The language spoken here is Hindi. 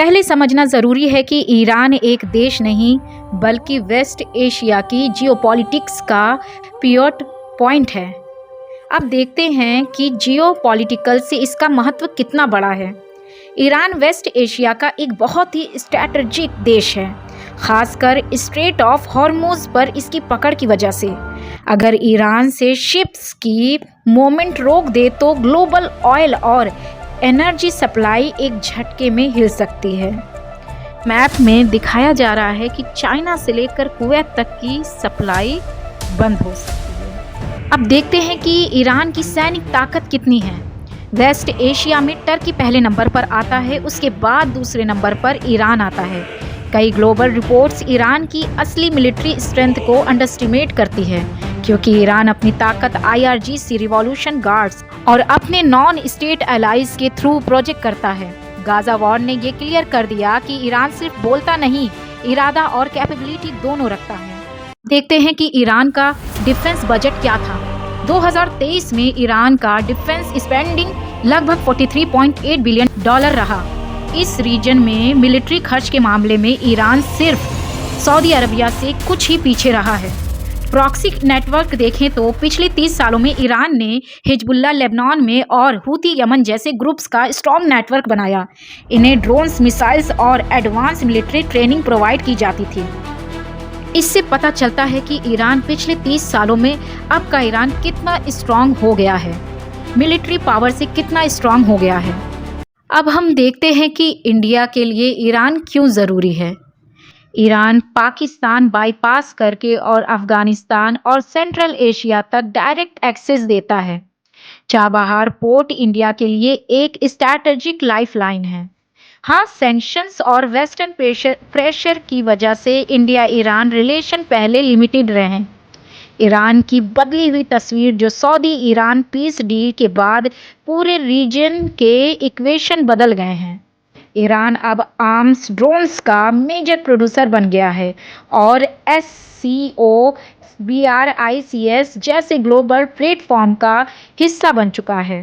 पहले समझना ज़रूरी है कि ईरान एक देश नहीं बल्कि वेस्ट एशिया की जियोपॉलिटिक्स का पिवट पॉइंट है। अब देखते हैं कि जियोपॉलिटिकल से इसका महत्व कितना बड़ा है। ईरान वेस्ट एशिया का एक बहुत ही स्ट्रैटेजिक देश है, खासकर स्ट्रेट ऑफ हॉर्मुज़ पर इसकी पकड़ की वजह से। अगर ईरान से शिप्स की मूवमेंट रोक दे तो ग्लोबल ऑयल और एनर्जी सप्लाई एक झटके में हिल सकती है। मैप में दिखाया जा रहा है कि चाइना से लेकर कुवैत तक की सप्लाई बंद हो सकती है। अब देखते हैं कि ईरान की सैनिक ताकत कितनी है। वेस्ट एशिया में टर्की पहले नंबर पर आता है, उसके बाद दूसरे नंबर पर ईरान आता है। कई ग्लोबल रिपोर्ट्स ईरान की असली मिलिट्री स्ट्रेंथ को अंडरएस्टिमेट करती है, क्योंकि ईरान अपनी ताकत IRGC रिवॉल्यूशन गार्ड्स और अपने नॉन स्टेट एलाइज के थ्रू प्रोजेक्ट करता है। गाजा वॉर ने ये क्लियर कर दिया कि ईरान सिर्फ बोलता नहीं, इरादा और कैपेबिलिटी दोनों रखता है। देखते हैं कि ईरान का डिफेंस बजट क्या था। 2023 में ईरान का डिफेंस स्पेंडिंग लगभग $43.8 बिलियन रहा। इस रीजन में मिलिट्री खर्च के मामले में ईरान सिर्फ सऊदी अरबिया से कुछ ही पीछे रहा है। प्रॉक्सी नेटवर्क देखें तो पिछले 30 सालों में ईरान ने हिजबुल्लाह लेबनान में और हूती यमन जैसे ग्रुप्स का स्ट्रॉन्ग नेटवर्क बनाया। इन्हें ड्रोन्स, मिसाइल्स और एडवांस मिलिट्री ट्रेनिंग प्रोवाइड की जाती थी। इससे पता चलता है कि ईरान पिछले 30 सालों में अब का ईरान कितना स्ट्रॉन्ग हो गया है, मिलिट्री पावर से कितना स्ट्रॉन्ग हो गया है। अब हम देखते हैं कि इंडिया के लिए ईरान क्यों ज़रूरी है। ईरान पाकिस्तान बाईपास करके और अफगानिस्तान और सेंट्रल एशिया तक डायरेक्ट एक्सेस देता है। चाबहार पोर्ट इंडिया के लिए एक स्ट्रैटेजिक लाइफलाइन है। हाँ, सैंक्शंस और वेस्टर्न प्रेशर की वजह से इंडिया ईरान रिलेशन पहले लिमिटेड रहे। ईरान की बदली हुई तस्वीर जो सऊदी ईरान पीस डील के बाद पूरे रीजन के इक्वेशन बदल गए हैं। ईरान अब आर्म्स ड्रोन्स का मेजर प्रोड्यूसर बन गया है और SCO, BRICS जैसे ग्लोबल प्लेटफॉर्म का हिस्सा बन चुका है।